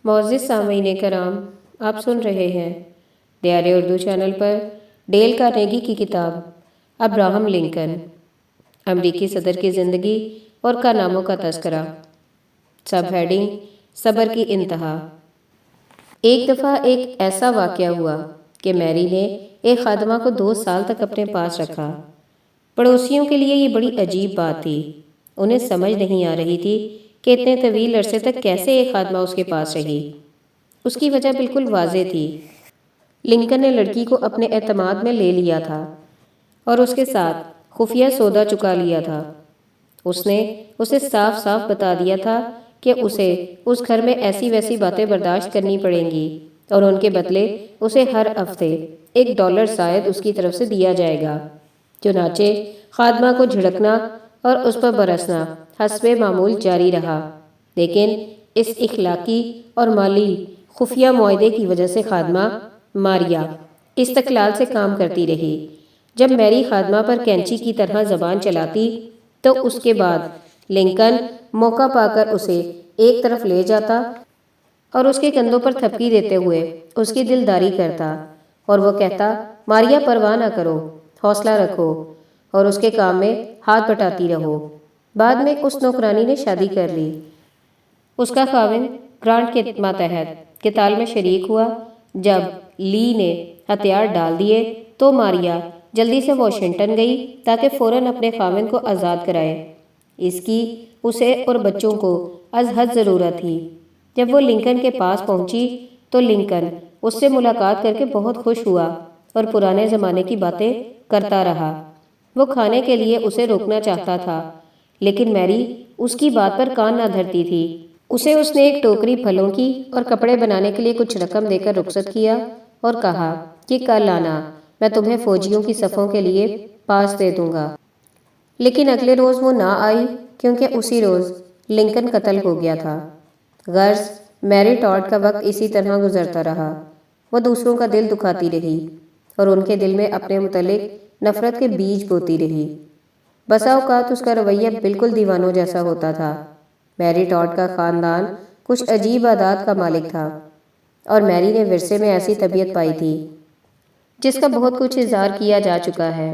معزز سامعین کرام، آپ سن رہے ہیں دیار اردو چینل پر ڈیل کارنیگی کی کتاب ابراہم لنکن، امریکی صدر کی زندگی اور کارناموں کا تذکرہ۔ سب ہیڈنگ: صبر کی انتہا۔ ایک دفعہ ایک ایسا واقعہ ہوا کہ میری نے ایک خادمہ کو 2 سال تک اپنے پاس رکھا۔ پڑوسیوں کے لیے یہ بڑی عجیب بات تھی۔ انہیں سمجھ نہیں آ رہی تھی کہ اتنے طویل عرصے تک کیسے ایک خادمہ اس کے پاس رہی۔ اس کی وجہ بالکل واضح تھی۔ لنکن نے لڑکی کو اپنے اعتماد میں لے لیا تھا اور اس کے ساتھ خفیہ سودا چکا لیا تھا۔ اس نے اسے صاف صاف بتا دیا تھا کہ اسے اس گھر میں ایسی ویسی باتیں برداشت کرنی پڑیں گی اور ان کے بدلے اسے ہر ہفتے $1 زائد اس کی طرف سے دیا جائے گا۔ چنانچہ خادمہ کو جھڑکنا اور اس پر برسنا حسب معمول جاری رہا، لیکن اس اخلاقی اور مالی خفیہ معاہدے کی وجہ سے خادمہ ماریا استقلال سے کام کرتی رہی۔ جب میری خادمہ پر کینچی کی طرح زبان چلاتی تو اس کے بعد لنکن موقع پا کر اسے ایک طرف لے جاتا اور اس کے کندھوں پر تھپکی دیتے ہوئے اس کی دلداری کرتا، اور وہ کہتا، ماریا پرواہ نہ کرو، حوصلہ رکھو اور اس کے کام میں ہاتھ بٹاتی رہو۔ بعد میں اس نوکرانی نے شادی کر لی۔ اس کا خاوند گرانٹ کے ماتحت قتال میں شریک ہوا۔ جب لی نے ہتھیار ڈال دیے تو ماریا جلدی سے واشنگٹن گئی تاکہ فوراً اپنے خاوند کو آزاد کرائے۔ اس کی اسے اور بچوں کو از حد ضرورت تھی۔ جب وہ لنکن کے پاس پہنچی تو لنکن اس سے ملاقات کر کے بہت خوش ہوا اور پرانے زمانے کی باتیں کرتا رہا۔ وہ کھانے کے لیے اسے روکنا چاہتا تھا، لیکن میری اس کی بات پر کان نہ دھرتی تھی۔ اسے اس نے ایک ٹوکری پھلوں کی اور کپڑے بنانے کے لیے کچھ رقم دے کر رخصت کیا اور کہا کہ کل آنا، میں تمہیں فوجیوں کی صفوں کے لیے پاس دے دوں گا۔ لیکن اگلے روز وہ نہ آئی کیونکہ اسی روز لنکن قتل ہو گیا تھا۔ غرض میری ٹاڈ کا وقت اسی طرح گزرتا رہا۔ وہ دوسروں کا دل دکھاتی رہی اور ان کے دل میں اپنے متعلق نفرت کے بیج بوتی رہی۔ بسا اوقات اس کا رویہ بالکل دیوانوں جیسا ہوتا تھا۔ میری ٹاڈ کا خاندان کچھ عجیب عادات کا مالک تھا اور میری نے ورثے میں ایسی طبیعت پائی تھی جس کا بہت کچھ اظہار کیا جا چکا ہے۔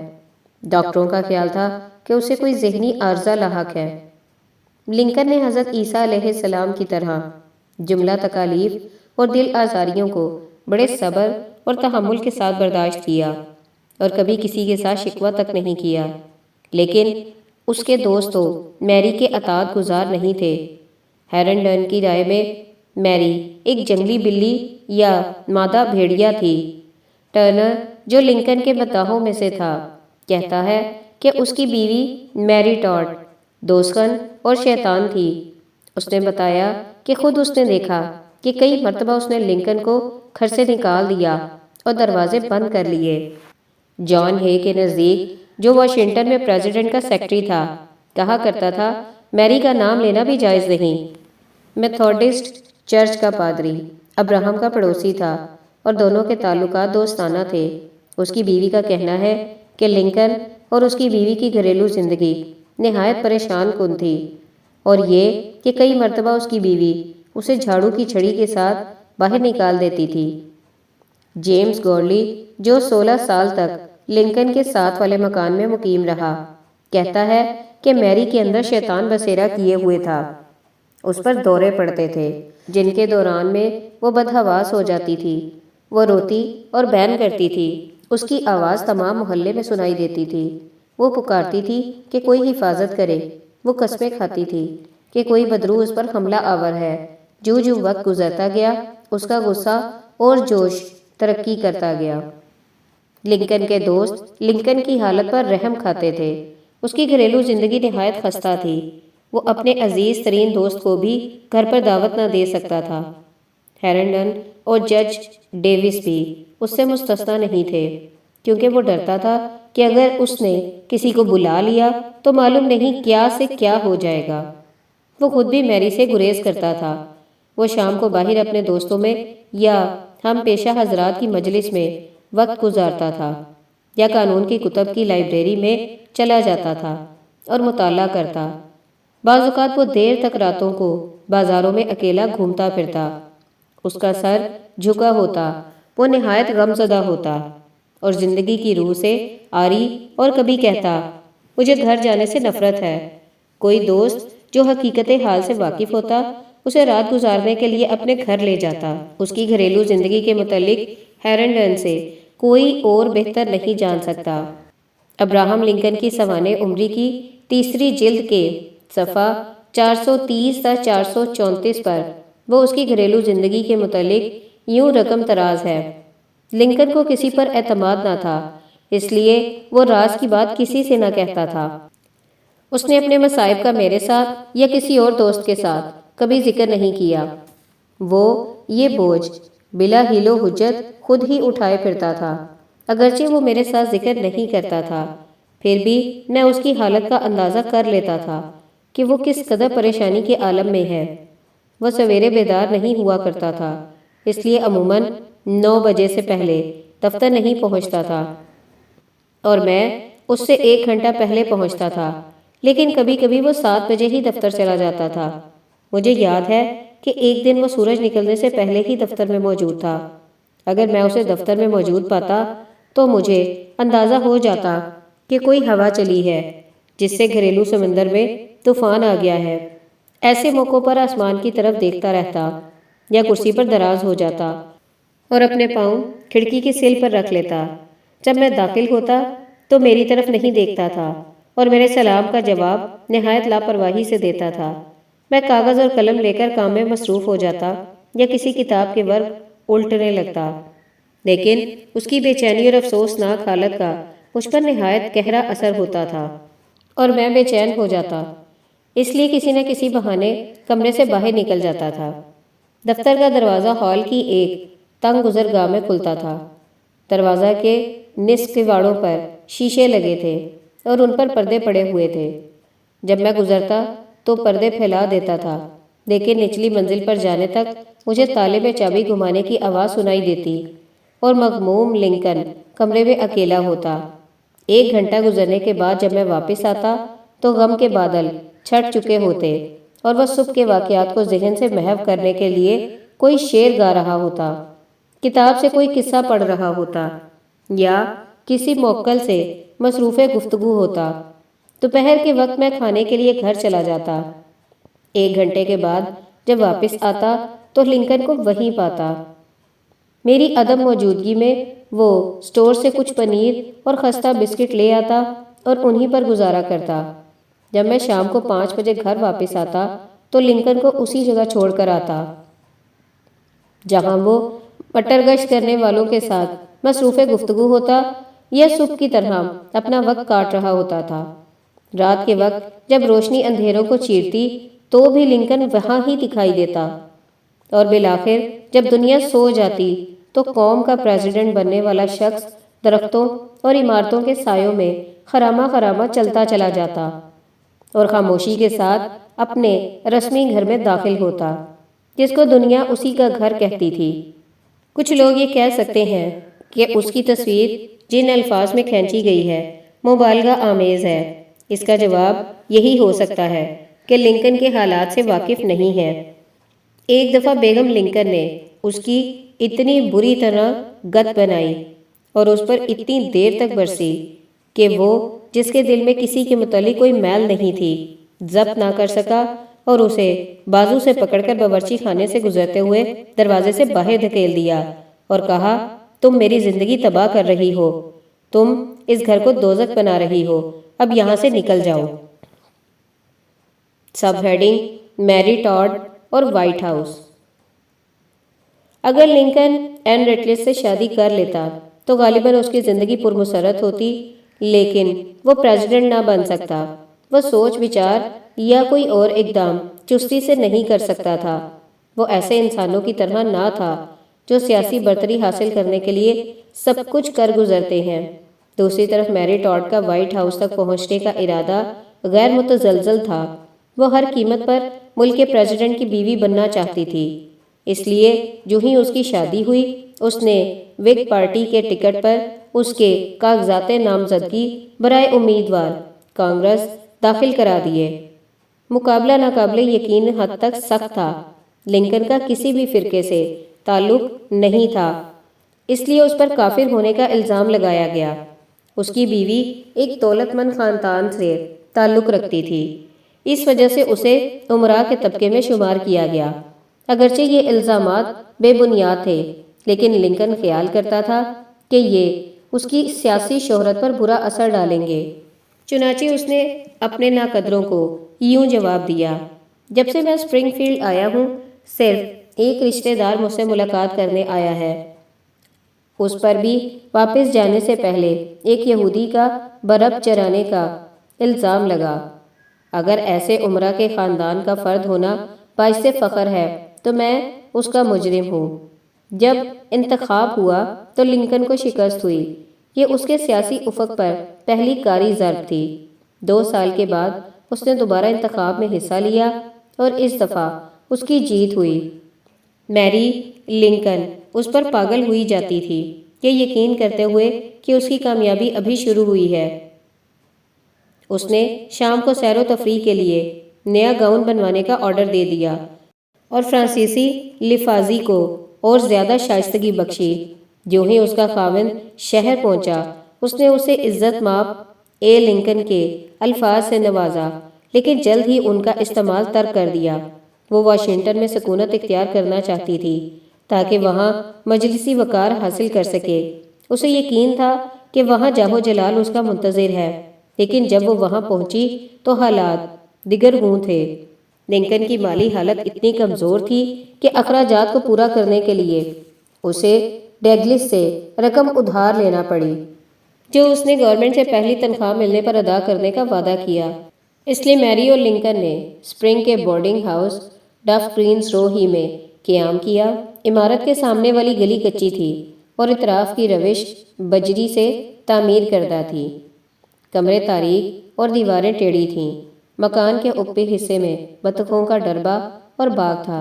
ڈاکٹروں کا خیال تھا کہ اسے کوئی ذہنی عارضہ لاحق ہے۔ لنکن نے حضرت عیسیٰ علیہ السلام کی طرح جملہ تکالیف اور دل آزاریوں کو بڑے صبر اور تحمل کے ساتھ برداشت کیا اور کبھی کسی کے ساتھ شکوہ تک نہیں کیا، لیکن اس کے دوست تو میری کے اطاعت گزار نہیں تھے۔ ہیرنڈن کی رائے میں میری ایک جنگلی بلی یا مادہ بھیڑیا تھی۔ ٹرنر، جو لنکن کے مداحوں میں سے تھا، کہتا ہے کہ اس کی بیوی میری ٹاڈ دوزخن اور شیطان تھی۔ اس نے بتایا کہ خود اس نے دیکھا کہ کئی مرتبہ اس نے لنکن کو گھر سے نکال دیا اور دروازے بند کر لیے۔ جان ہے کے نزدیک، جو واشنگٹن میں پریزیڈنٹ کا سیکرٹری تھا، کہا کرتا تھا، میری کا نام لینا بھی جائز نہیں۔ میتھوڈسٹ چرچ کا پادری ابراہم کا پڑوسی تھا اور دونوں کے تعلقات دوستانہ تھے۔ اس کی بیوی کا کہنا ہے کہ لنکن اور اس کی بیوی کی گھریلو زندگی نہایت پریشان کن تھی، اور یہ کہ کئی مرتبہ اس کی بیوی اسے جھاڑو کی چھڑی کے ساتھ باہر نکال دیتی تھی۔ جیمز گورلی، جو 16 سال تک لنکن کے ساتھ والے مکان میں مقیم رہا، کہتا ہے کہ میری کے اندر شیطان بسیرا کیے ہوئے تھا۔ اس پر دورے پڑتے تھے جن کے دوران میں وہ بدحواس ہو جاتی تھی۔ وہ روتی اور بین کرتی تھی۔ اس کی آواز تمام محلے میں سنائی دیتی تھی۔ وہ پکارتی تھی کہ کوئی حفاظت کرے۔ وہ قسمیں کھاتی تھی کہ کوئی بدرو اس پر حملہ آور ہے۔ جو جو وقت گزرتا گیا، اس کا غصہ اور جوش ترقی کرتا گیا۔ لنکن کے دوست لنکن کی حالت پر رحم کھاتے تھے۔ اس کی گھریلو زندگی نہایت خستہ تھی۔ وہ اپنے عزیز ترین دوست کو بھی گھر پر دعوت نہ دے سکتا تھا۔ ہیرنڈن اور جج ڈیوس بھی اس سے مستثنیٰ نہیں تھے، کیونکہ وہ ڈرتا تھا کہ اگر اس نے کسی کو بلا لیا تو معلوم نہیں کیا سے کیا ہو جائے گا۔ وہ خود بھی میری سے گریز کرتا تھا۔ وہ شام کو باہر اپنے دوستوں میں یا ہم پیشہ حضرات کی مجلس میں وقت گزارتا تھا، یا قانون کی کتب کی لائبریری میں چلا جاتا تھا اور مطالعہ کرتا۔ بعض اوقات وہ دیر تک راتوں کو بازاروں میں اکیلا گھومتا پھرتا اس کا سر جھکا ہوتا، وہ نہایت غم زدہ ہوتا اور زندگی کی روح سے آری اور کبھی کہتا مجھے گھر جانے سے نفرت ہے۔ کوئی دوست جو حقیقت حال سے واقف ہوتا اسے رات گزارنے کے لیے اپنے گھر لے جاتا۔ اس کی گھریلو زندگی کے متعلق ہیرنڈن سے کوئی اور بہتر نہیں جان سکتا۔ ابراہم لنکن کی سوانح عمری کی تیسری جلد کے صفحہ 430 تا 434 پر وہ اس کی گھریلو زندگی کے متعلق یوں رقم تراز ہے۔ لنکن کو کسی پر اعتماد نہ تھا، اس لیے وہ راز کی بات کسی سے نہ کہتا تھا۔ اس نے اپنے مصائب کا میرے ساتھ یا کسی اور دوست کے ساتھ کبھی ذکر نہیں کیا۔ وہ یہ بوجھ بلا حیل و حجت خود ہی اٹھائے پھرتا تھا۔ اگرچہ وہ میرے ساتھ ذکر نہیں کرتا تھا، پھر بھی میں اس کی حالت کا اندازہ کر لیتا تھا کہ وہ کس قدر پریشانی کے عالم میں ہے۔ وہ سویرے بیدار نہیں ہوا کرتا تھا، اس لیے عموماً 9 بجے سے پہلے دفتر نہیں پہنچتا تھا اور میں اس سے 1 گھنٹہ پہلے پہنچتا تھا، لیکن کبھی کبھی وہ 7 بجے ہی دفتر چلا جاتا تھا۔ مجھے یاد ہے کہ ایک دن وہ سورج نکلنے سے پہلے ہی دفتر میں موجود تھا۔ اگر میں اسے دفتر میں موجود پاتا تو مجھے اندازہ ہو جاتا کہ کوئی ہوا چلی ہے جس سے گھریلو سمندر میں طوفان آ گیا ہے۔ ایسے موقعوں پر آسمان کی طرف دیکھتا رہتا یا کرسی پر دراز ہو جاتا اور اپنے پاؤں کھڑکی کے سل پر رکھ لیتا۔ جب میں داخل ہوتا تو میری طرف نہیں دیکھتا تھا اور میرے سلام کا جواب نہایت لاپرواہی سے دیتا تھا۔ میں کاغذ اور قلم لے کر کام میں مصروف ہو جاتا یا کسی کتاب کے ورق الٹنے لگتا، لیکن اس کی بے چینی اور افسوسناک حالت کا مجھ پر نہایت گہرا اثر ہوتا تھا اور میں بے چین ہو جاتا، اس لیے کسی نہ کسی بہانے کمرے سے باہر نکل جاتا تھا۔ دفتر کا دروازہ ہال کی ایک تنگ گزرگاہ میں کھلتا تھا۔ دروازہ کے نصف کواڑوں پر شیشے لگے تھے اور ان پر پردے پڑے ہوئے تھے۔ جب میں گزرتا تو پردے پھیلا دیتا تھا، لیکن نچلی منزل پر جانے تک مجھے تالے میں چابی گھمانے کی آواز سنائی دیتی اور مغموم لنکن کمرے میں اکیلا ہوتا۔ 1 گھنٹہ گزرنے کے بعد جب میں واپس آتا تو غم کے بادل چھٹ چکے ہوتے اور وہ صبح کے واقعات کو ذہن سے محو کرنے کے لیے کوئی شعر گا رہا ہوتا، کتاب سے کوئی قصہ پڑھ رہا ہوتا یا کسی موکل سے مصروف گفتگو ہوتا۔ دوپہر کے وقت میں کھانے کے لیے گھر چلا جاتا۔ 1 گھنٹے کے بعد جب واپس آتا تو لنکن کو وہیں پاتا۔ میری عدم موجودگی میں وہ سٹور سے کچھ پنیر اور خستہ بسکٹ لے آتا اور انہی پر گزارا کرتا۔ جب میں شام کو 5 بجے گھر واپس آتا تو لنکن کو اسی جگہ چھوڑ کر آتا جہاں وہ مٹر گشت کرنے والوں کے ساتھ مصروف گفتگو ہوتا یا صبح کی طرح اپنا وقت کاٹ رہا ہوتا تھا۔ رات کے وقت جب روشنی اندھیروں کو چیرتی تو بھی لنکن وہاں ہی دکھائی دیتا اور بالآخر جب دنیا سو جاتی تو قوم کا پریزیڈنٹ بننے والا شخص درختوں اور عمارتوں کے سایوں میں خرامہ خرامہ چلتا چلا جاتا اور خاموشی کے ساتھ اپنے رسمی گھر میں داخل ہوتا جس کو دنیا اسی کا گھر کہتی تھی۔ کچھ لوگ یہ کہہ سکتے ہیں کہ اس کی تصویر جن الفاظ میں کھینچی گئی ہے مبالغہ آمیز ہے۔ اس کا جواب یہی ہو سکتا ہے کہ لنکن کے حالات سے واقف نہیں ہے۔ ایک دفعہ بیگم لنکن نے اس کی اتنی بری طرح گت بنائی اور اس پر اتنی دیر تک برسی کہ وہ جس کے دل میں کسی کے متعلق کوئی میل نہیں تھی ضبط نہ کر سکا اور اسے بازو سے پکڑ کر باورچی خانے سے گزرتے ہوئے دروازے سے باہر دھکیل دیا اور کہا تم میری زندگی تباہ کر رہی ہو، تم اس گھر کو دوزخ بنا رہی ہو، اب یہاں سے نکل جاؤ۔ سب ہیڈنگ میری ٹاڈ اور وائٹ ہاؤس۔ اگر لنکن این ریٹلس سے شادی کر لیتا تو غالباً اس کی زندگی پرمسرت ہوتی، لیکن وہ پریزیڈنٹ نہ بن سکتا۔ وہ سوچ وچار یا کوئی اور اقدام چستی سے نہیں کر سکتا تھا۔ وہ ایسے انسانوں کی طرح نہ تھا جو سیاسی برتری حاصل کرنے کے لیے سب کچھ کر گزرتے ہیں۔ دوسری طرف میری ٹاڈ کا وائٹ ہاؤس تک پہنچنے کا ارادہ غیر متزلزل تھا۔ وہ ہر قیمت پر ملک کے پریزیڈنٹ کی بیوی بننا چاہتی تھی، اس لیے جو ہی اس کی شادی ہوئی اس نے وگ پارٹی کے ٹکٹ پر اس کے کاغذات نامزدگی برائے امیدوار کانگریس داخل کرا دیے۔ مقابلہ ناقابل یقین حد تک سخت تھا۔ لنکن کا کسی بھی فرقے سے تعلق نہیں تھا، اس لیے اس پر کافر ہونے کا الزام لگایا گیا۔ اس کی بیوی ایک دولت مند خاندان سے تعلق رکھتی تھی، اس وجہ سے اسے امراء کے طبقے میں شمار کیا گیا۔ اگرچہ یہ الزامات بے بنیاد تھے، لیکن لنکن خیال کرتا تھا کہ یہ اس کی سیاسی شہرت پر برا اثر ڈالیں گے۔ چنانچہ اس نے اپنے ناقدروں کو یوں جواب دیا: جب سے میں اسپرنگ فیلڈ آیا ہوں، صرف ایک رشتہ دار مجھ سے ملاقات کرنے آیا ہے، اس پر بھی واپس جانے سے پہلے ایک یہودی کا برب چرانے کا الزام لگا۔ اگر ایسے امراء کے خاندان کا فرد ہونا باعث فخر ہے تو میں اس کا مجرم ہوں۔ جب انتخاب ہوا تو لنکن کو شکست ہوئی۔ یہ اس کے سیاسی افق پر پہلی کاری ضرب تھی۔ 2 سال کے بعد اس نے دوبارہ انتخاب میں حصہ لیا اور اس دفعہ اس کی جیت ہوئی۔ میری لنکن اس پر پاگل ہوئی جاتی تھی، یہ یقین کرتے ہوئے کہ اس کی کامیابی ابھی شروع ہوئی ہے۔ اس نے شام کو سیر و تفریح کے لیے نیا گاؤن بنوانے کا آرڈر دے دیا اور فرانسیسی لفاظی کو اور زیادہ شائستگی بخشی۔ جو ہی اس کا خاوند شہر پہنچا، اس نے اسے عزت مآب اے لنکن کے الفاظ سے نوازا، لیکن جلد ہی ان کا استعمال ترک کر دیا۔ وہ واشنگٹن میں سکونت اختیار کرنا چاہتی تھی تاکہ وہاں مجلسی وقار حاصل کر سکے۔ اسے یقین تھا کہ وہاں جاہ و جلال اس کا منتظر ہے، لیکن جب وہ وہاں پہنچی تو حالات دگرگوں تھے۔ لنکن کی مالی حالت اتنی کمزور تھی کہ اخراجات کو پورا کرنے کے لیے اسے ڈگلس سے رقم ادھار لینا پڑی، جو اس نے گورنمنٹ سے پہلی تنخواہ ملنے پر ادا کرنے کا وعدہ کیا۔ اس لیے میری اور لنکن نے اسپرنگ کے بورڈنگ ہاؤس ڈف گرینز رو ہی میں قیام کیا۔ عمارت کے سامنے والی گلی کچی تھی اور اطراف کی روش بجری سے تعمیر کردہ تھی۔ کمرے تاریک اور دیواریں ٹیڑھی تھیں۔ مکان کے اوپری حصے میں بطخوں کا ڈربہ اور باغ تھا۔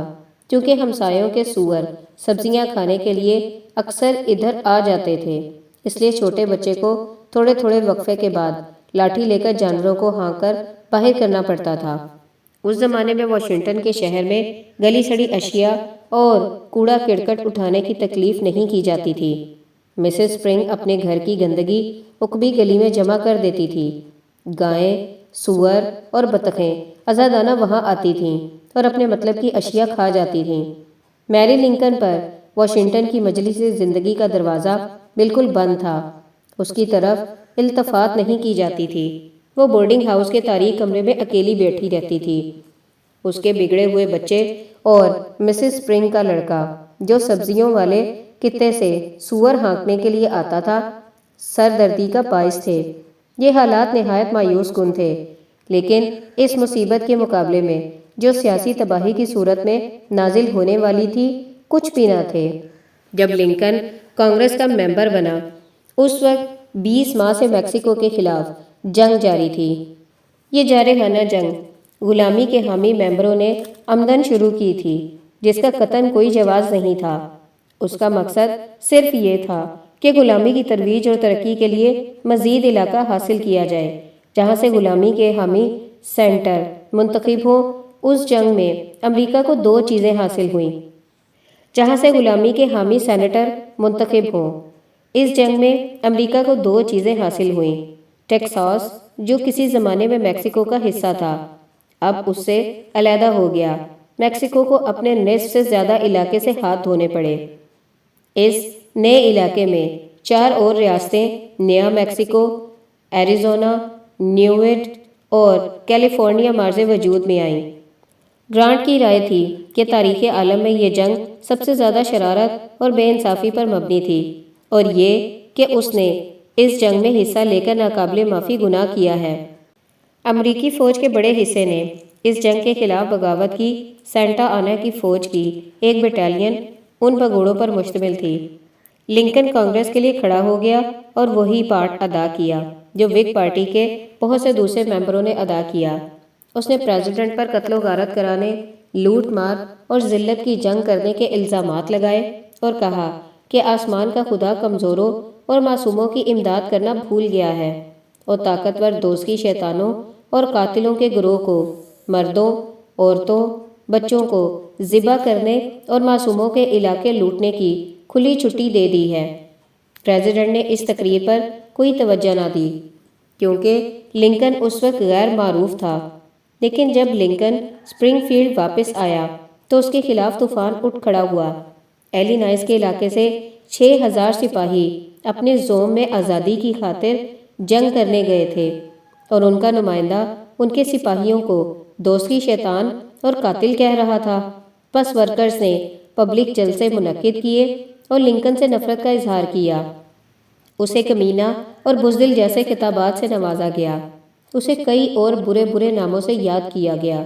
چونکہ ہمسایوں کے سور سبزیاں کھانے کے لیے اکثر ادھر آ جاتے تھے، اس لیے چھوٹے بچے کو تھوڑے تھوڑے وقفے کے بعد لاٹھی لے کر جانوروں کو ہانک کر باہر کرنا پڑتا تھا۔ اس زمانے میں واشنگٹن کے شہر میں گلی سڑی اشیاء اور کوڑا کرکٹ اٹھانے کی تکلیف نہیں کی جاتی تھی۔ مسز اسپرنگ اپنے گھر کی گندگی عقبی گلی میں جمع کر دیتی تھی۔ گائیں، سور اور بطخیں آزادانہ وہاں آتی تھیں اور اپنے مطلب کی اشیاء کھا جاتی تھیں۔ میری لنکن پر واشنگٹن کی مجلسی زندگی کا دروازہ بالکل بند تھا۔ اس کی طرف التفات نہیں کی جاتی تھی۔ وہ بورڈنگ ہاؤس کے تاریک کمرے میں اکیلی بیٹھی رہتی تھی۔ اس کے بگڑے ہوئے بچے اور مسز اسپرنگ کا لڑکا، جو سبزیوں والے کتے سے سور ہانکنے کے لیے آتا تھا، سردردی کا باعث تھے۔ یہ حالات نہایت مایوس کن تھے، لیکن اس مصیبت کے مقابلے میں جو سیاسی تباہی کی صورت میں نازل ہونے والی تھی کچھ بھی نہ تھے۔ جب لنکن کانگریس کا ممبر بنا، اس وقت 20 ماہ سے میکسیکو کے خلاف جنگ جاری تھی۔ یہ جارحانہ جنگ غلامی کے حامی ممبروں نے عمدن شروع کی تھی، جس کا قطعاً کوئی جواز نہیں تھا۔ اس کا مقصد صرف یہ تھا کہ غلامی کی ترویج اور ترقی کے لیے مزید علاقہ حاصل کیا جائے جہاں سے غلامی کے حامی سینٹر منتخب ہوں۔ اس جنگ میں امریکہ کو 2 چیزیں حاصل ہوئیں جہاں سے غلامی کے حامی سینیٹر منتخب ہوں۔ اس جنگ میں امریکہ کو 2 چیزیں حاصل ہوئیں۔ ٹیکساس، جو کسی زمانے میں میکسیکو کا حصہ تھا، اب اس سے علیحدہ ہو گیا۔ میکسیکو کو اپنے نصف سے زیادہ علاقے سے ہاتھ دھونے پڑے۔ اس نئے علاقے میں 4 اور ریاستیں نیا میکسیکو، ایریزونا، نیویڈ اور کیلیفورنیا مارز وجود میں آئیں۔ گرانٹ کی رائے تھی کہ تاریخ عالم میں یہ جنگ سب سے زیادہ شرارت اور بے انصافی پر مبنی تھی، اور یہ کہ اس نے اس جنگ میں حصہ لے کر ناقابل معافی گناہ کیا ہے۔ امریکی فوج کے بڑے حصے نے اس جنگ کے خلاف بغاوت کی۔ سینٹا آنا کی فوج کی ایک بٹالین ان بگوڑوں پر مشتمل تھی۔ لنکن کانگریس کے لیے کھڑا ہو گیا اور وہی پارٹ ادا کیا جو وگ پارٹی کے بہت سے دوسرے ممبروں نے ادا کیا۔ اس نے پریزیڈنٹ پر قتل و غارت کرانے، لوٹ مار اور ذلت کی جنگ کرنے کے الزامات لگائے اور کہا کہ آسمان کا خدا کمزوروں اور معصوموں کی امداد کرنا بھول گیا ہے اور طاقتور دوزخی شیطانوں اور قاتلوں کے گروہ کو مردوں، عورتوں بچوں کو ذبح کرنے اور معصوموں کے علاقے لوٹنے کی کھلی چھٹی دے دی ہے۔ پریزیڈنٹ نے اس تقریر پر کوئی توجہ نہ دی کیونکہ لنکن اس وقت غیر معروف تھا، لیکن جب لنکن اسپرنگ فیلڈ واپس آیا تو اس کے خلاف طوفان اٹھ کھڑا ہوا۔ ایلینائز کے علاقے سے 6000 سپاہی اپنے زوم میں آزادی کی خاطر جنگ کرنے گئے تھے اور ان کا نمائندہ ان کے سپاہیوں کو دوسری شیطان اور قاتل کہہ رہا تھا۔ بس ورکرز نے پبلک جلسے منعقد کیے اور لنکن سے نفرت کا اظہار کیا۔ اسے کمینہ اور بزدل جیسے خطابات سے نوازا گیا۔ اسے کئی اور برے برے ناموں سے یاد کیا گیا۔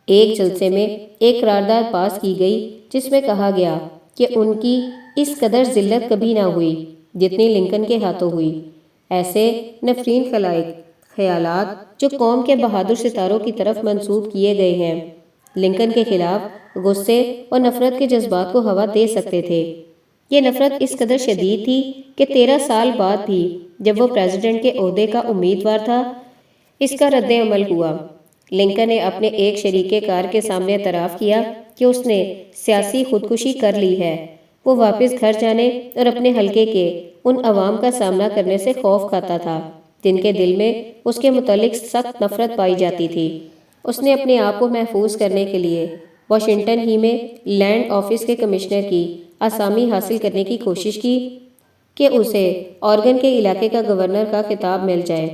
ایک جلسے میں ایک قرارداد پاس کی گئی جس میں کہا گیا کہ ان کی اس قدر ذلت کبھی نہ ہوئی جتنی لنکن کے ہاتھوں ہوئی۔ ایسے نفرین خیالات جو قوم کے بہادر ستاروں کی طرف منسوب کیے گئے ہیں لنکن کے خلاف غصے اور نفرت کے جذبات کو ہوا دے سکتے تھے۔ یہ نفرت اس قدر شدید تھی کہ 13 سال بعد بھی جب وہ پریزیڈنٹ کے عہدے کا امیدوار تھا اس کا رد عمل ہوا۔ لنکن نے اپنے ایک شریک کار کے سامنے اعتراف کیا کہ اس نے سیاسی خودکشی کر لی ہے۔ وہ واپس گھر جانے اور اپنے حلقے کے ان عوام کا سامنا کرنے سے خوف کھاتا تھا جن کے دل میں اس کے متعلق سخت نفرت پائی جاتی تھی۔ اس نے اپنے آپ کو محفوظ کرنے کے لیے واشنگٹن ہی میں لینڈ آفس کے کمشنر کی آسامی حاصل کرنے کی کوشش کی کہ اسے اورگن کے علاقے کا گورنر کا خطاب مل جائے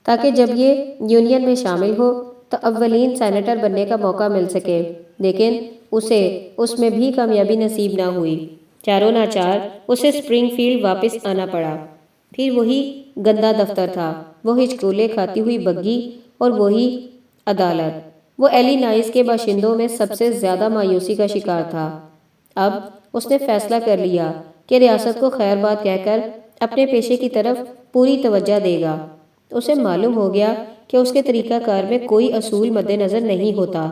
تاکہ جب یہ یونین میں شامل ہو تو اولین سینیٹر بننے کا موقع مل سکے، لیکن اسے اس میں بھی کامیابی نصیب نہ ہوئی۔ چاروں ناچار اسے اسپرنگ فیلڈ واپس آنا پڑا۔ پھر وہی گندا دفتر تھا، وہ ہچکولے کھاتی ہوئی بگھی اور وہی عدالت۔ وہ ایلینائز کے باشندوں میں سب سے زیادہ مایوسی کا شکار تھا۔ اب اس نے فیصلہ کر لیا کہ ریاست کو خیر بات کہہ کر اپنے پیشے کی طرف پوری توجہ دے گا۔ اسے معلوم ہو گیا کہ اس کے طریقہ کار میں کوئی اصول مد نظر نہیں ہوتا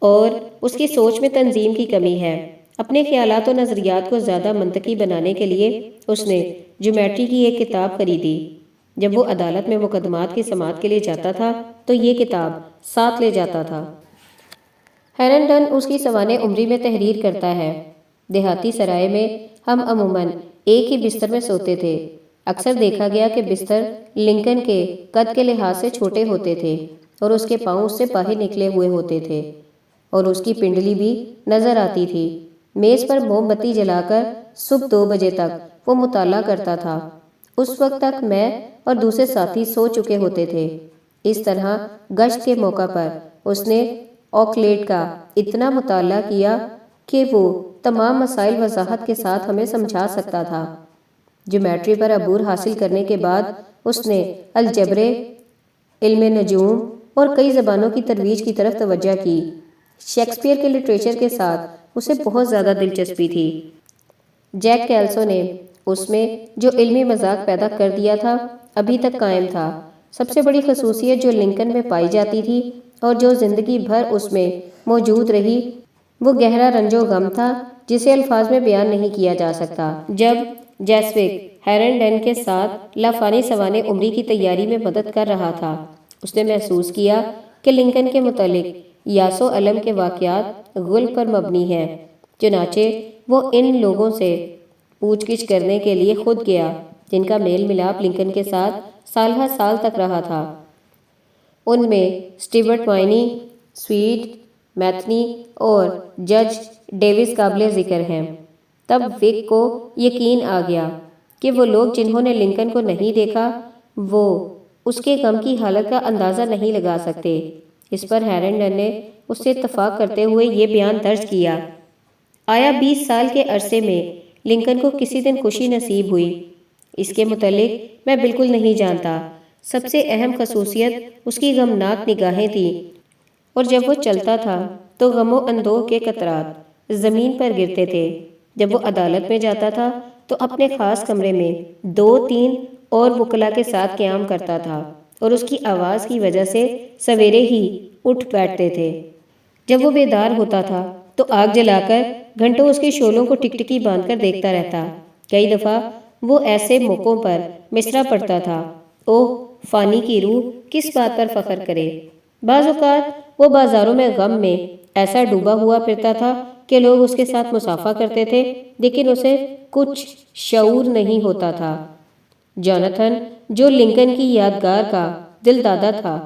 اور اس کی سوچ میں تنظیم کی کمی ہے۔ اپنے خیالات و نظریات کو زیادہ منطقی بنانے کے لیے اس نے جیومیٹری کی ایک کتاب خریدی۔ جب وہ عدالت میں مقدمات کی سماعت کے لیے جاتا تھا تو یہ کتاب ساتھ لے جاتا تھا۔ ہیرنڈن اس کی سوانح عمری میں تحریر کرتا ہے۔ دیہاتی سرائے میں ہم عموماً ایک ہی بستر میں سوتے تھے۔ اکثر دیکھا گیا کہ بستر لنکن کے قد کے لحاظ سے چھوٹے ہوتے تھے اور اس کے پاؤں اس سے باہر نکلے ہوئے ہوتے تھے اور اس کی پنڈلی بھی نظر آتی تھی۔ میز پر موم بتی جلا کر صبح 2 بجے تک وہ مطالعہ کرتا تھا۔ اس وقت تک میں اور دوسرے ساتھی سو چکے ہوتے تھے۔ اس طرح گشت کے موقع پر اس نے اوکلیڈ کا اتنا مطالعہ کیا کہ وہ تمام مسائل وضاحت کے ساتھ ہمیں سمجھا سکتا تھا۔ جیومیٹری پر عبور حاصل کرنے کے بعد اس نے الجبرے، علم نجوم اور کئی زبانوں کی ترویج کی طرف توجہ کی۔ شیکسپیئر کے لٹریچر کے ساتھ اسے بہت زیادہ دلچسپی تھی۔ جیک کیلسو نے اس میں جو علمی مذاق پیدا کر دیا تھا ابھی تک قائم تھا۔ سب سے بڑی خصوصیت جو لنکن میں پائی جاتی تھی اور جو زندگی بھر اس میں موجود رہی وہ گہرا رنج و غم تھا جسے الفاظ میں بیان نہیں کیا جا سکتا۔ جب جیسوک ہیرنڈن کے ساتھ لافانی سوانح عمری کی تیاری میں مدد کر رہا تھا اس نے محسوس کیا کہ لنکن کے متعلق یاس و علم کے واقعات غل پر مبنی ہیں۔ چنانچہ وہ ان لوگوں سے پوچھ گچھ کرنے کے لیے خود گیا جن کا میل ملاپ لنکن کے ساتھ سال ہر سال تک رہا تھا۔ ان میں سٹیورٹ مائنی، سویٹ میتھنی اور جج ڈیوس قابل ذکر ہیں۔ تب وک کو یقین آ گیا کہ وہ لوگ جنہوں نے لنکن کو نہیں دیکھا وہ اس کے غم کی حالت کا اندازہ نہیں لگا سکتے۔ اس پر ہیرنڈن نے اس سے اتفاق کرتے ہوئے یہ بیان درج کیا: آیا 20 سال کے عرصے میں لنکن کو کسی دن خوشی نصیب ہوئی؟ اس کے متعلق میں بالکل نہیں جانتا۔ سب سے اہم خصوصیت اس کی غمناک نگاہیں تھیں اور جب وہ چلتا تھا تو غم و اندوہ کے قطرات زمین پر گرتے تھے۔ جب وہ عدالت میں جاتا تھا تو اپنے خاص کمرے میں 2-3 اور وکلا کے ساتھ قیام کرتا تھا اور اس کی آواز کی وجہ سے سویرے ہی اٹھ بیٹھتے تھے۔ جب وہ بیدار ہوتا تھا تو آگ جلا کر گھنٹوں اس کے شعلوں کو ٹکٹکی باندھ کر دیکھتا رہتا۔ کئی دفعہ وہ ایسے موقعوں پر مصرع پڑھتا تھا: اوہ فانی کی روح کس بات پر فخر کرے۔ بعض اوقات وہ بازاروں میں غم میں ایسا ڈوبا ہوا پھرتا تھا کہ لوگ اس کے ساتھ مصافحہ کرتے تھے لیکن اسے کچھ شعور نہیں ہوتا تھا۔ جوناتھن، جو لنکن کی یادگار کا دل دادا تھا،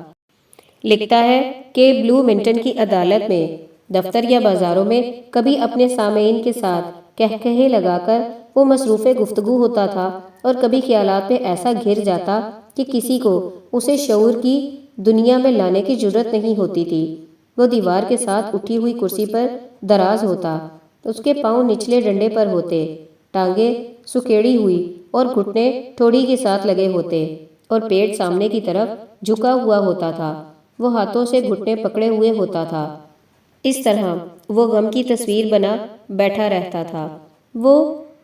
لکھتا ہے کہ بلومنٹن کی عدالت میں، دفتر یا بازاروں میں کبھی اپنے سامعین کے ساتھ کہکہے لگا کر وہ مصروف گفتگو ہوتا تھا اور کبھی خیالات میں ایسا گھر جاتا کہ کسی کو اسے شعور کی دنیا میں لانے کی جرت نہیں ہوتی تھی۔ وہ دیوار کے ساتھ اٹھی ہوئی کرسی پر دراز ہوتا، اس کے پاؤں نچلے ڈنڈے پر ہوتے، ٹانگیں سکیڑی ہوئی اور گھٹنے ٹھوڑی کے ساتھ لگے ہوتے اور پیٹ سامنے کی طرف جھکا ہوا ہوتا تھا۔ وہ ہاتھوں سے گھٹنے پکڑے ہوئے ہوتا تھا۔ اس طرح وہ غم کی تصویر بنا بیٹھا رہتا تھا۔ وہ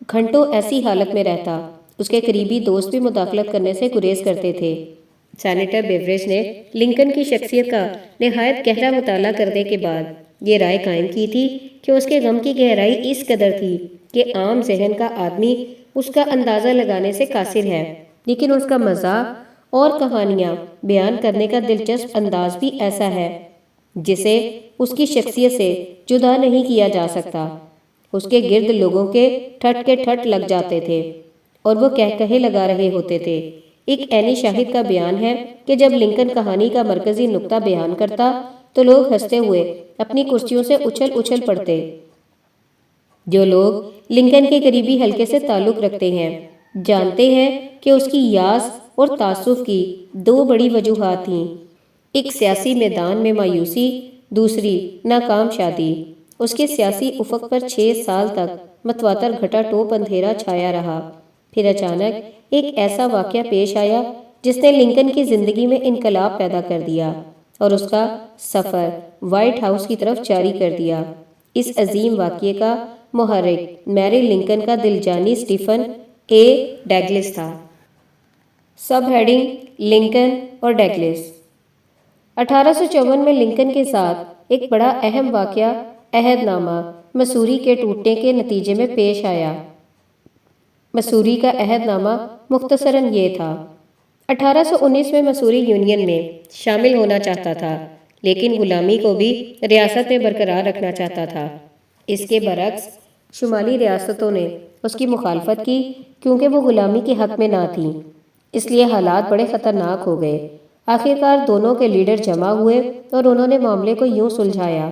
گھنٹوں ایسی حالت میں رہتا۔ اس کے قریبی دوست بھی مداخلت کرنے سے گریز کرتے تھے۔ سینیٹر بیوریج نے لنکن کی شخصیت کا نہایت گہرا مطالعہ کرنے کے بعد یہ رائے قائم کی تھی کہ اس کے غم کی گہرائی اس قدر تھی کہ عام ذہن کا آدمی اس کا اندازہ لگانے سے قاصر ہے، لیکن اس کا مزاح اور کہانیاں بیان کرنے کا دلچسپ انداز بھی ایسا ہے جسے اس کی شخصیت سے جدا نہیں کیا جا سکتا۔ اس کے گرد لوگوں کے ٹھٹ لگ جاتے تھے اور وہ کہے لگا رہے ہوتے تھے۔ ایک عینی شاہد کا بیان ہے کہ جب لنکن کہانی کا مرکزی نقطہ بیان کرتا تو لوگ ہنستے ہوئے اپنی کرسیوں سے اچھل پڑتے۔ جو لوگ لنکن کے قریبی حلقے سے تعلق رکھتے ہیں جانتے ہیں کہ اس کی یاس اور تعصب کی دو بڑی وجوہات تھیں، ایک سیاسی میدان میں مایوسی، دوسری ناکام شادی۔ اس کے سیاسی افق پر 6 سال تک متواتر گھٹا ٹوپ اندھیرا چھایا رہا۔ پھر اچانک ایک ایسا واقعہ پیش آیا جس نے لنکن کی زندگی میں انقلاب پیدا کر دیا اور اس کا سفر وائٹ ہاؤس کی طرف جاری کر دیا۔ اس عظیم واقعے کا محرک میری لنکن کا دل جانی اسٹیفن اے ڈگلس تھا۔ سب ہیڈنگ: لنکن اور ڈگلس۔ 1854 میں لنکن کے ساتھ ایک بڑا اہم واقعہ عہد نامہ مسوری کے ٹوٹنے کے نتیجے میں پیش آیا۔ مسوری کا عہد نامہ مختصراً یہ تھا: 1819 میں مسوری یونین میں شامل ہونا چاہتا تھا لیکن غلامی کو بھی ریاست میں برقرار رکھنا چاہتا تھا۔ اس کے برعکس شمالی ریاستوں نے اس کی مخالفت کی کیونکہ وہ غلامی کے حق میں نہ تھیں۔ اس لیے حالات بڑے خطرناک ہو گئے۔ آخرکار دونوں کے لیڈر جمع ہوئے اور انہوں نے معاملے کو یوں سلجھایا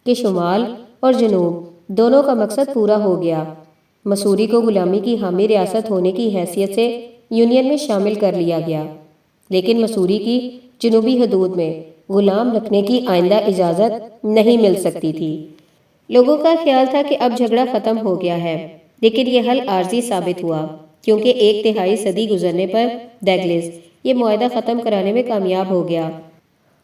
کہ شمال اور جنوب دونوں کا مقصد پورا ہو گیا۔ مسوری کو غلامی کی حامی ریاست ہونے کی حیثیت سے یونین میں شامل کر لیا گیا، لیکن مسوری کی جنوبی حدود میں غلام رکھنے کی آئندہ اجازت نہیں مل سکتی تھی۔ لوگوں کا خیال تھا کہ اب جھگڑا ختم ہو گیا ہے، لیکن یہ حل عارضی ثابت ہوا کیونکہ 1/3 صدی گزرنے پر ڈگلس یہ معاہدہ ختم کرانے میں کامیاب ہو گیا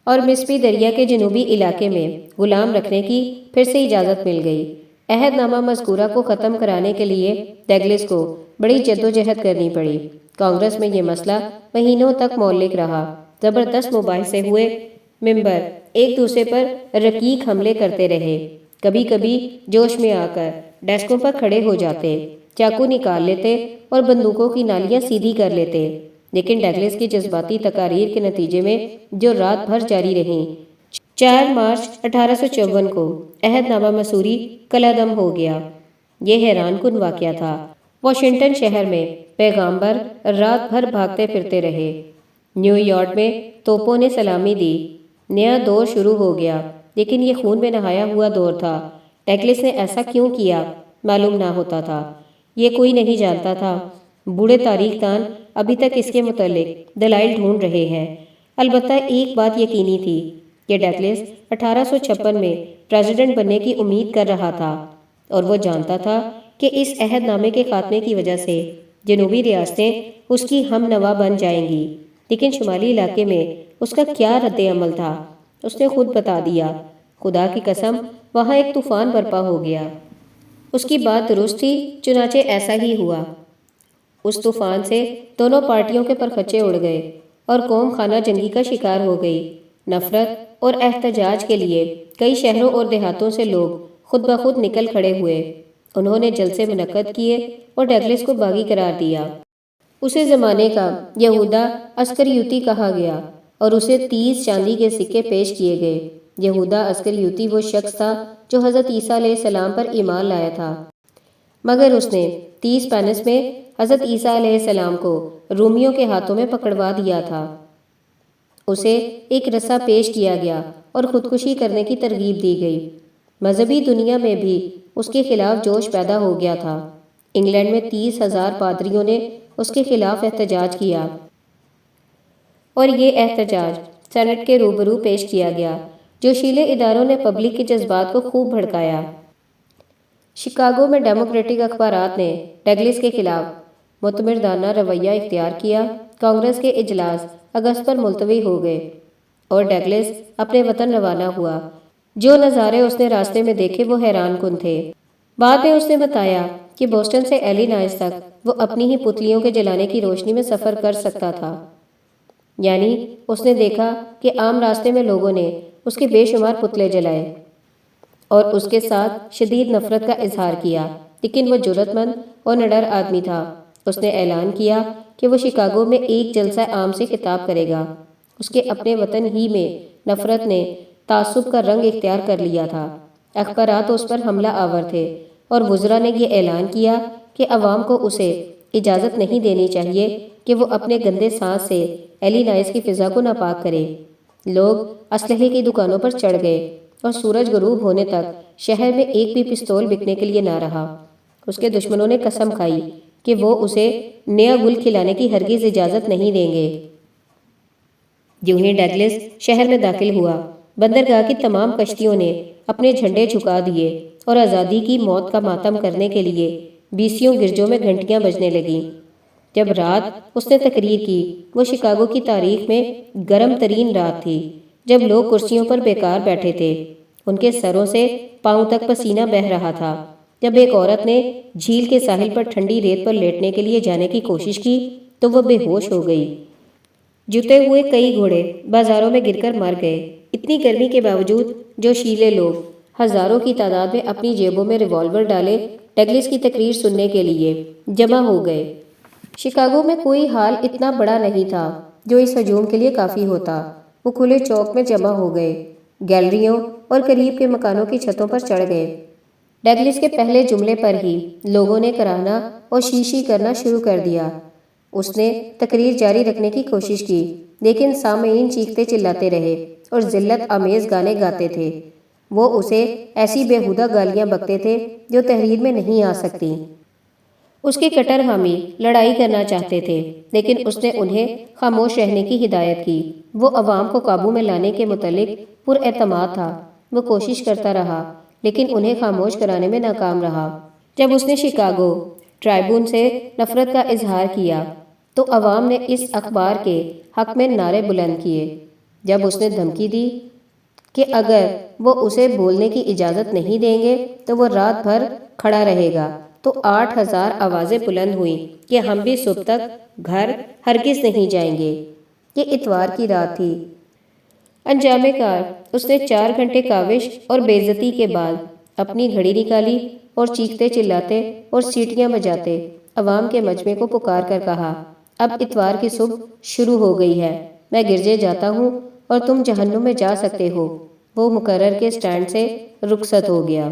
اور مسپی دریا کے جنوبی علاقے میں غلام رکھنے کی پھر سے اجازت مل گئی۔ عہد نامہ مذکورہ کو ختم کرانے کے لیے ڈگلس کو بڑی جدوجہد کرنی پڑی۔ کانگریس میں یہ مسئلہ مہینوں تک معلق رہا۔ زبردست مباحثے ہوئے، ممبر ایک دوسرے پر رقیق حملے کرتے رہے، کبھی کبھی جوش میں آ کر ڈیسکوں پر کھڑے ہو جاتے، چاقو نکال لیتے اور بندوقوں کی نالیاں سیدھی کر لیتے، لیکن ڈگلس کی جذباتی تقاریر کے نتیجے میں جو رات بھر جاری رہیں، 4 مارچ 1854 کو عہد نامہ مسوری کالعدم ہو گیا۔ یہ حیران کن واقعہ تھا۔ واشنگٹن شہر میں پیغامبر رات بھر بھاگتے پھرتے رہے۔ نیو یارک میں توپوں نے سلامی دی۔ نیا دور شروع ہو گیا، لیکن یہ خون میں نہایا ہوا دور تھا۔ ڈگلس نے ایسا کیوں کیا معلوم نہ ہوتا تھا، یہ کوئی نہیں جانتا تھا۔ بوڑھے تاریخ دان ابھی تک اس کے متعلق دلائل ڈھونڈ رہے ہیں۔ البتہ ایک بات یقینی تھی کہ ڈگلس 1856 میں پریزیڈنٹ بننے کی امید کر رہا تھا اور وہ جانتا تھا کہ اس عہد نامے کے خاتمے کی وجہ سے جنوبی ریاستیں اس کی ہم نوا بن جائیں گی، لیکن شمالی علاقے میں اس کا کیا رد عمل تھا اس نے خود بتا دیا۔ خدا کی قسم، وہاں ایک طوفان برپا ہو گیا۔ اس کی بات درست تھی، چنانچہ ایسا ہی ہوا۔ اس طوفان سے دونوں پارٹیوں کے پرخچے اڑ گئے اور قوم خانہ جنگی کا شکار ہو گئی۔ نفرت اور احتجاج کے لیے کئی شہروں اور دیہاتوں سے لوگ خود بخود نکل کھڑے ہوئے۔ انہوں نے جلسے منعقد کیے اور ڈگلس کو باغی قرار دیا۔ اسے زمانے کا یہودا اسکریوتی کہا گیا اور اسے 30 چاندی کے سکے پیش کیے گئے۔ یہودا اسکریوتی وہ شخص تھا جو حضرت عیسیٰ علیہ السلام پر ایمان لایا تھا، مگر اس نے 30 پینس میں حضرت عیسیٰ علیہ السلام کو رومیوں کے ہاتھوں میں پکڑوا دیا تھا۔ اسے ایک رسا پیش کیا گیا اور خودکشی کرنے کی ترغیب دی گئی۔ مذہبی دنیا میں بھی اس کے خلاف جوش پیدا ہو گیا تھا۔ انگلینڈ میں 30,000 پادریوں نے اس کے خلاف احتجاج کیا اور یہ احتجاج سینٹ کے روبرو پیش کیا گیا۔ جوشیلے اداروں نے پبلک کے جذبات کو خوب بھڑکایا۔ شکاگو میں ڈیموکریٹک اخبارات نے ڈگلس کے خلاف متمردانہ رویہ اختیار کیا۔ کانگریس کے اجلاس اگست پر ملتوی ہو گئے اور ڈگلس اپنے وطن روانہ ہوا۔ جو نظارے اس نے راستے میں دیکھے وہ حیران کن تھے۔ بعد میں اس نے بتایا کہ بوسٹن سے ایلینائز تک وہ اپنی ہی پتلیوں کے جلانے کی روشنی میں سفر کر سکتا تھا۔ یعنی اس نے دیکھا کہ عام راستے میں لوگوں نے اس کے بے شمار پتلے جلائے اور اس کے ساتھ شدید نفرت کا اظہار کیا، لیکن وہ جرأت مند اور نڈر آدمی تھا۔ اس نے اعلان کیا کہ وہ شکاگو میں ایک جلسہ عام سے خطاب کرے گا۔ اس کے اپنے وطن ہی میں نفرت نے تعصب کا رنگ اختیار کر لیا تھا۔ اخبارات اس پر حملہ آور تھے اور وزراء نے یہ اعلان کیا کہ عوام کو اسے اجازت نہیں دینی چاہیے کہ وہ اپنے گندے سانس سے ایلینائز کی فضا کو ناپاک کرے۔ لوگ اسلحے کی دکانوں پر چڑھ گئے اور سورج غروب ہونے تک شہر میں ایک بھی پستول بکنے کے لیے نہ رہا۔ اس کے دشمنوں نے قسم کھائی کہ وہ اسے نیا گل کھلانے کی ہرگز اجازت نہیں دیں گے۔ یوں ہی ڈگلس شہر میں داخل ہوا۔ بندرگاہ کی تمام کشتیوں نے اپنے جھنڈے جھکا دیے اور آزادی کی موت کا ماتم کرنے کے لیے 20 گرجوں میں گھنٹیاں بجنے لگیں۔ جب رات اس نے تقریر کی، وہ شکاگو کی تاریخ میں گرم ترین رات تھی، جب لوگ کرسیوں پر بیکار بیٹھے تھے، ان کے سروں سے پاؤں تک پسینہ بہہ رہا تھا۔ جب ایک عورت نے جھیل کے ساحل پر ٹھنڈی ریت پر لیٹنے کے لیے جانے کی کوشش کی تو وہ بے ہوش ہو گئی۔ جتے ہوئے کئی گھوڑے بازاروں میں گر کر مر گئے۔ اتنی گرمی کے باوجود جوشیلے لوگ ہزاروں کی تعداد میں اپنی جیبوں میں ریوالور ڈالے ڈگلس کی تقریر سننے کے لیے جمع ہو گئے۔ شکاگو میں کوئی ہال اتنا بڑا نہیں تھا جو اس ہجوم کے لیے کافی ہوتا۔ وہ کھلے چوک میں جمع ہو گئے، گیلریوں اور قریب کے مکانوں کی چھتوں پر چڑھ گئے۔ ڈگلس کے پہلے جملے پر ہی لوگوں نے کراہنا اور شیشی کرنا شروع کر دیا۔ اس نے تقریر جاری رکھنے کی کوشش کی، لیکن سامعین چیختے چلاتے رہے اور ذلت آمیز گانے گاتے تھے۔ وہ اسے ایسی بیہودہ گالیاں بکتے تھے جو تحریر میں نہیں آ سکتی۔ اس کے کٹر حامی لڑائی کرنا چاہتے تھے، لیکن اس نے انہیں خاموش رہنے کی ہدایت کی۔ وہ عوام کو قابو میں لانے کے متعلق پر اعتماد تھا۔ وہ کوشش کرتا رہا، لیکن انہیں خاموش کرانے میں ناکام رہا۔ جب اس نے شکاگو ٹرائبون سے نفرت کا اظہار کیا تو عوام نے اس اخبار کے حق میں نعرے بلند کیے۔ جب اس نے دھمکی دی کہ اگر وہ اسے بولنے کی اجازت نہیں دیں گے تو وہ رات بھر کھڑا رہے گا، تو 8,000 آوازیں بلند ہوئیں کہ ہم بھی صبح تک گھر ہرگز نہیں جائیں گے۔ یہ اتوار کی رات تھی۔ انجام کار اس نے 4 گھنٹے کاوش اور بے عزتی کے بعد اپنی گھڑی نکالی اور چیختے چلاتے اور سیٹیاں بجاتے عوام کے مجمع کو پکار کر کہا، اب اتوار کی صبح شروع ہو گئی ہے، میں گرجے جاتا ہوں اور تم جہنم میں جا سکتے ہو۔ وہ مقرر کے سٹینڈ سے رخصت ہو گیا۔